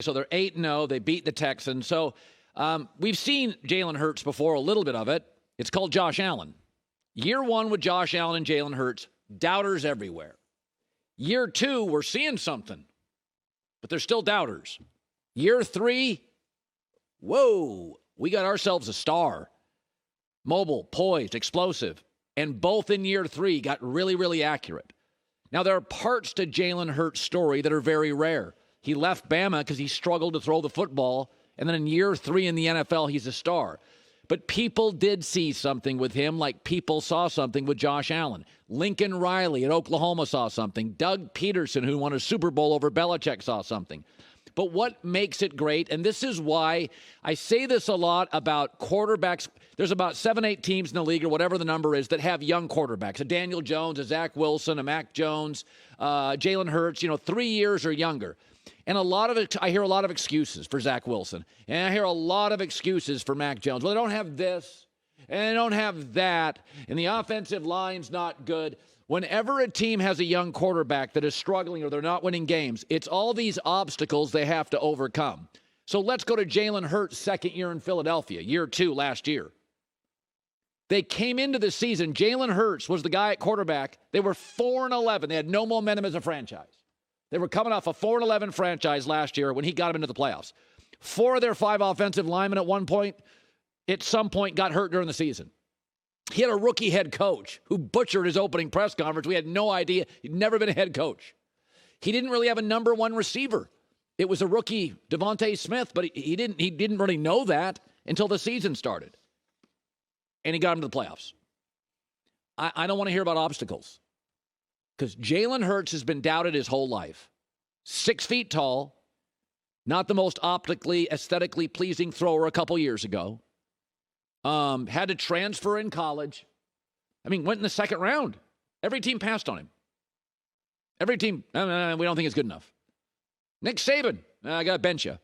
So they're 8-0. They beat the Texans. So we've seen Jalen Hurts before, a little bit of it. It's called Josh Allen. Year one with Josh Allen and Jalen Hurts, doubters everywhere. Year two, we're seeing something, but there's still doubters. Year three, whoa, we got ourselves a star. Mobile, poised, explosive. And both in year three got really, really accurate. Now, there are parts to Jalen Hurts' story that are very rare. He left Bama because he struggled to throw the football. And then in year three in the NFL, he's a star. But people did see something with him like people saw something with Josh Allen. Lincoln Riley at Oklahoma saw something. Doug Peterson, who won a Super Bowl over Belichick, saw something. But what makes it great, and this is why I say this a lot about quarterbacks. There's about 7-8 teams in the league or whatever the number is that have young quarterbacks. A Daniel Jones, a Zach Wilson, a Mac Jones, Jalen Hurts, 3 years or younger. And I hear a lot of excuses for Zach Wilson. And I hear a lot of excuses for Mac Jones. Well, they don't have this, and they don't have that, and the offensive line's not good. Whenever a team has a young quarterback that is struggling or they're not winning games, it's all these obstacles they have to overcome. So let's go to Jalen Hurts' second year in Philadelphia, year two last year. They came into the season, Jalen Hurts was the guy at quarterback. They were 4-11. They had no momentum as a franchise. They were coming off a 4-11 franchise last year when he got them into the playoffs. 4 of their 5 offensive linemen at some point got hurt during the season. He had a rookie head coach who butchered his opening press conference. We had no idea. He'd never been a head coach. He didn't really have a number one receiver. It was a rookie, Devontae Smith, but he didn't really know that until the season started. And he got him to the playoffs. I don't want to hear about obstacles. Because Jalen Hurts has been doubted his whole life. 6 feet tall, not the most optically, aesthetically pleasing thrower a couple years ago. Had to transfer in college. Went in the second round. Every team passed on him. Every team, we don't think it's good enough. Nick Saban, I got to bench you.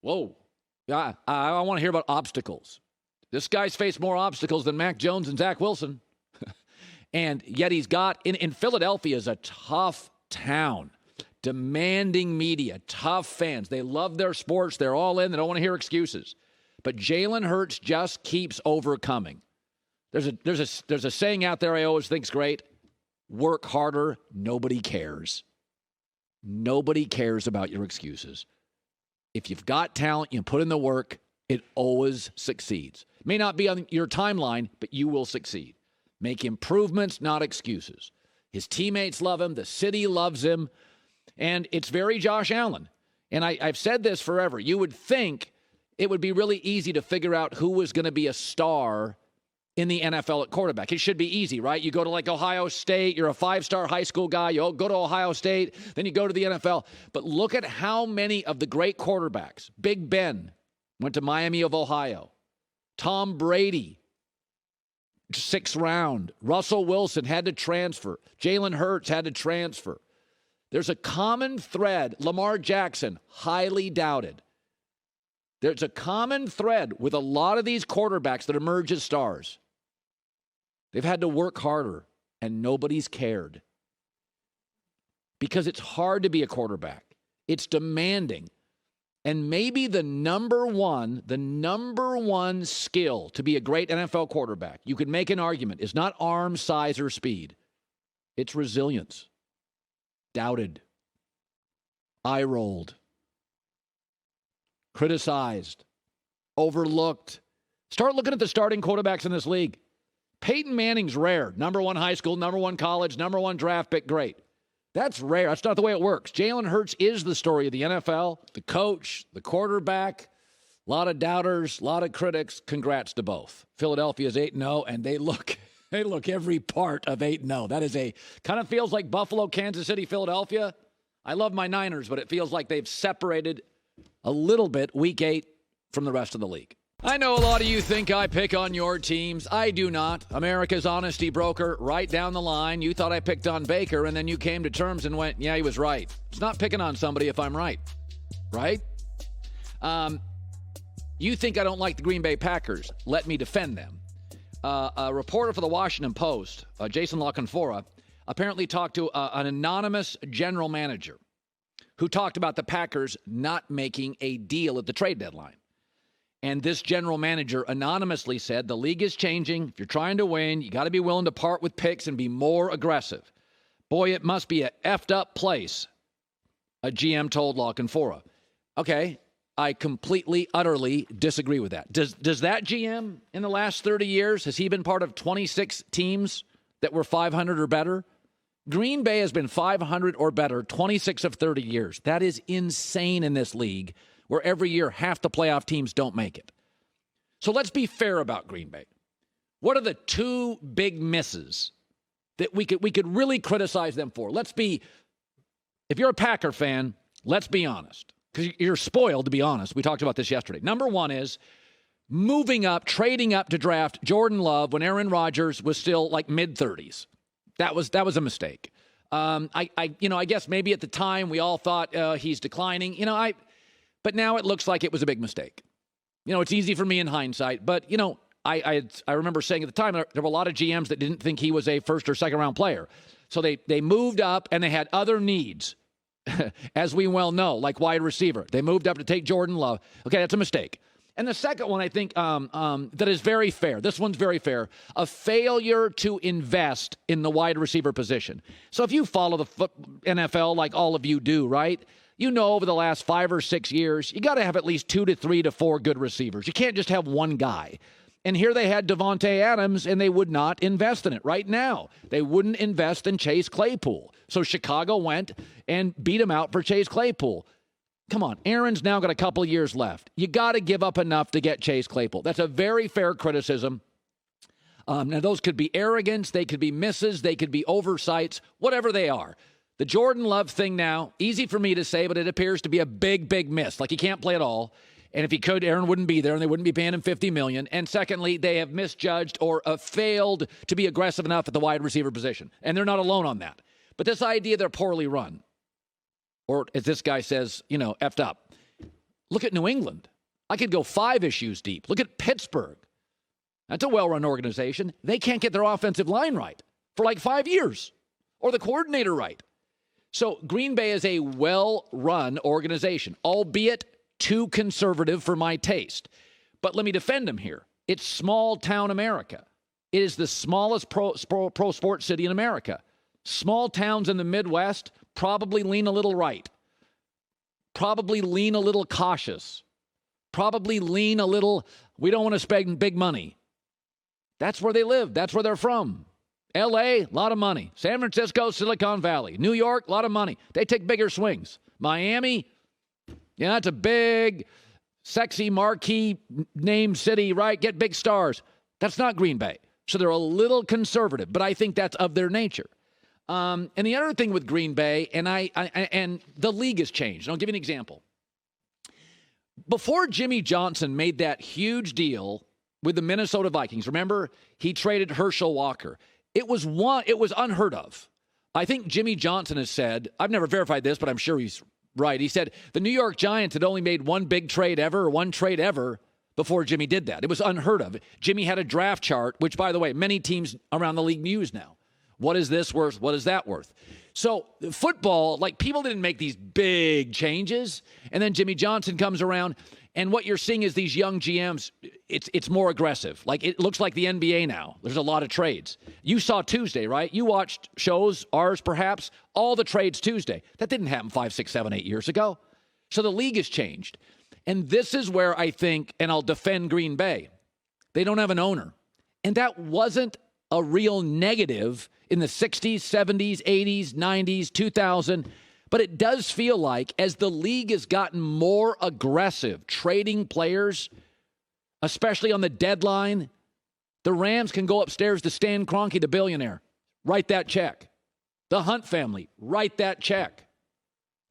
Whoa. I want to hear about obstacles. This guy's faced more obstacles than Mac Jones and Zach Wilson. And yet he's got, in Philadelphia is a tough town, demanding media, tough fans. They love their sports. They're all in. They don't want to hear excuses. But Jalen Hurts just keeps overcoming. There's a saying out there I always think's great. Work harder. Nobody cares. Nobody cares about your excuses. If you've got talent, you put in the work, it always succeeds. It may not be on your timeline, but you will succeed. Make improvements, not excuses. His teammates love him. The city loves him. And it's very Josh Allen. And I've said this forever. You would think it would be really easy to figure out who was going to be a star in the NFL at quarterback. It should be easy, right? You go to Ohio State. You're a 5-star high school guy. You go to Ohio State. Then you go to the NFL. But look at how many of the great quarterbacks. Big Ben went to Miami of Ohio. Tom Brady, 6th round. Russell Wilson had to transfer. Jalen Hurts had to transfer. There's a common thread. Lamar Jackson, highly doubted. There's a common thread with a lot of these quarterbacks that emerge as stars. They've had to work harder, and nobody's cared. Because it's hard to be a quarterback. It's demanding. And maybe the number one skill to be a great NFL quarterback, you could make an argument, is not arm, size, or speed. It's resilience. Doubted. Eye-rolled. Criticized. Overlooked. Start looking at the starting quarterbacks in this league. Peyton Manning's rare. Number 1 high school, number 1 college, number 1 draft pick, great. That's rare. That's not the way it works. Jalen Hurts is the story of the NFL, the coach, the quarterback. A lot of doubters, a lot of critics. Congrats to both. Philadelphia's 8-0, and they look every part of 8-0. That is kind of feels like Buffalo, Kansas City, Philadelphia. I love my Niners, but it feels like they've separated a little bit week 8 from the rest of the league. I know a lot of you think I pick on your teams. I do not. America's honesty broker, right down the line. You thought I picked on Baker, and then you came to terms and went, yeah, he was right. It's not picking on somebody if I'm right. Right? You think I don't like the Green Bay Packers. Let me defend them. A reporter for the Washington Post, Jason La Canfora, apparently talked to an anonymous general manager who talked about the Packers not making a deal at the trade deadline. And this general manager anonymously said, the league is changing. If you're trying to win, you got to be willing to part with picks and be more aggressive. Boy, it must be a effed up place, a GM told La Canfora. Okay, I completely, utterly disagree with that. Does that GM in the last 30 years, has he been part of 26 teams that were 500 or better? Green Bay has been 500 or better 26 of 30 years. That is insane in this league, where every year half the playoff teams don't make it. So let's be fair about Green Bay. What are the two big misses that we could really criticize them for? If you're a Packer fan, let's be honest, because you're spoiled, to be honest. We talked about this yesterday. Number one is moving up, trading up to draft Jordan Love when Aaron Rodgers was still like mid-30s. That was a mistake. I guess maybe at the time we all thought he's declining. But now it looks like it was a big mistake. It's easy for me in hindsight, but I remember saying at the time there were a lot of GMs that didn't think he was a first or second round player. So they moved up and they had other needs, as we well know, like wide receiver. They moved up to take Jordan Love. Okay, that's a mistake. And the second one, I think, that is very fair. This one's very fair. A failure to invest in the wide receiver position. So if you follow the NFL like all of you do, right? Over the last 5 or 6 years, you got to have at least 2 to 3 to 4 good receivers. You can't just have one guy. And here they had Devontae Adams, and they would not invest in it right now. They wouldn't invest in Chase Claypool. So Chicago went and beat him out for Chase Claypool. Come on, Aaron's now got a couple of years left. You got to give up enough to get Chase Claypool. That's a very fair criticism. Now, those could be arrogance. They could be misses. They could be oversights, whatever they are. The Jordan Love thing now, easy for me to say, but it appears to be a big, big miss. Like he can't play at all. And if he could, Aaron wouldn't be there and they wouldn't be paying him $50 million. And secondly, they have misjudged or failed to be aggressive enough at the wide receiver position. And they're not alone on that. But this idea they're poorly run, or as this guy says, effed up. Look at New England. I could go 5 issues deep. Look at Pittsburgh. That's a well-run organization. They can't get their offensive line right for like 5 years, or the coordinator right. So Green Bay is a well-run organization, albeit too conservative for my taste. But let me defend them here. It's small-town America. It is the smallest pro sports city in America. Small towns in the Midwest probably lean a little right, probably lean a little cautious, probably lean a little, we don't want to spend big money. That's where they live. That's where they're from. L.A., a lot of money. San Francisco, Silicon Valley. New York, a lot of money. They take bigger swings. Miami, that's a big, sexy, marquee name city, right? Get big stars. That's not Green Bay. So they're a little conservative, but I think that's of their nature. And the other thing with Green Bay, and the league has changed. I'll give you an example. Before Jimmy Johnson made that huge deal with the Minnesota Vikings, remember, he traded Herschel Walker. It was unheard of. I think Jimmy Johnson has said, I've never verified this, but I'm sure he's right. He said the New York Giants had only made one trade ever before Jimmy did that. It was unheard of. Jimmy had a draft chart, which, by the way, many teams around the league use now. What is this worth? What is that worth? So football, like people didn't make these big changes. And then Jimmy Johnson comes around. And what you're seeing is these young GMs, it's more aggressive. Like it looks like the NBA now. There's a lot of trades. You saw Tuesday, right? You watched shows, ours perhaps, all the trades Tuesday. That didn't happen 5, 6, 7, 8 years ago. So the league has changed. And this is where I think, and I'll defend Green Bay, they don't have an owner. And that wasn't a real negative in the 60s, 70s, 80s, 90s, 2000. But it does feel like as the league has gotten more aggressive trading players, especially on the deadline, the Rams can go upstairs to Stan Kroenke, the billionaire, write that check. The Hunt family, write that check.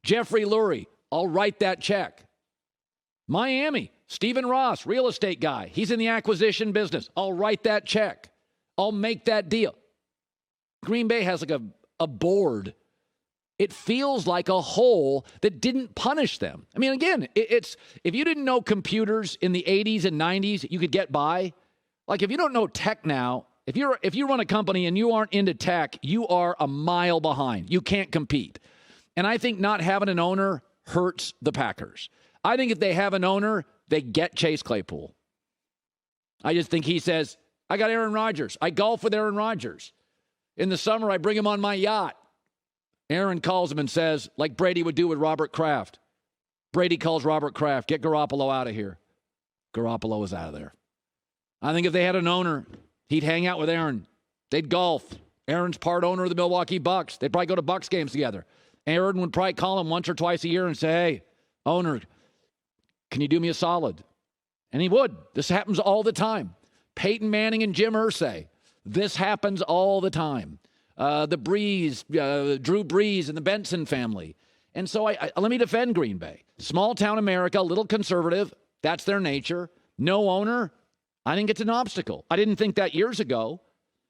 Jeffrey Lurie, I'll write that check. Miami, Stephen Ross, real estate guy. He's in the acquisition business. I'll write that check. I'll make that deal. Green Bay has like a board. It feels like a hole that didn't punish them. I mean, again, it's if you didn't know computers in the 80s and 90s, you could get by. Like if you don't know tech now, if you run a company and you aren't into tech, you are a mile behind. You can't compete. And I think not having an owner hurts the Packers. I think if they have an owner, they get Chase Claypool. I just think he says, I got Aaron Rodgers. I golf with Aaron Rodgers. In the summer, I bring him on my yacht. Aaron calls him and says, like Brady would do with Robert Kraft. Brady calls Robert Kraft, get Garoppolo out of here. Garoppolo is out of there. I think if they had an owner, he'd hang out with Aaron. They'd golf. Aaron's part owner of the Milwaukee Bucks. They'd probably go to Bucks games together. Aaron would probably call him once or twice a year and say, hey, owner, can you do me a solid? And he would. This happens all the time. Peyton Manning and Jim Irsay. This happens all the time. The Breeze, Drew Brees and the Benson family. And so let me defend Green Bay. Small town America, little conservative. That's their nature. No owner. I think it's an obstacle. I didn't think that years ago.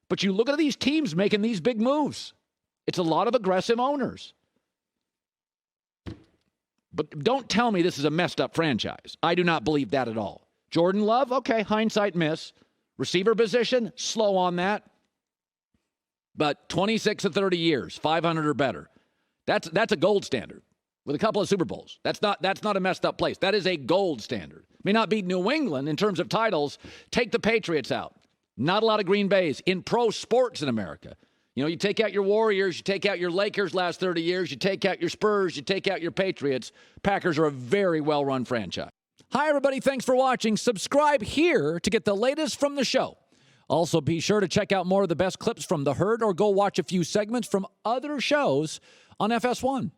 But you look at these teams making these big moves. It's a lot of aggressive owners. But don't tell me this is a messed up franchise. I do not believe that at all. Jordan Love, okay, hindsight miss. Receiver position, slow on that. But 26 to 30 years, 500 or better. That's a gold standard with a couple of Super Bowls. That's not a messed up place. That is a gold standard. May not be New England in terms of titles. Take the Patriots out. Not a lot of Green Bays in pro sports in America. You know, you take out your Warriors, you take out your Lakers last 30 years, you take out your Spurs, you take out your Patriots. Packers are a very well-run franchise. Hi, everybody. Thanks for watching. Subscribe here to get the latest from the show. Also, be sure to check out more of the best clips from The Herd or go watch a few segments from other shows on FS1.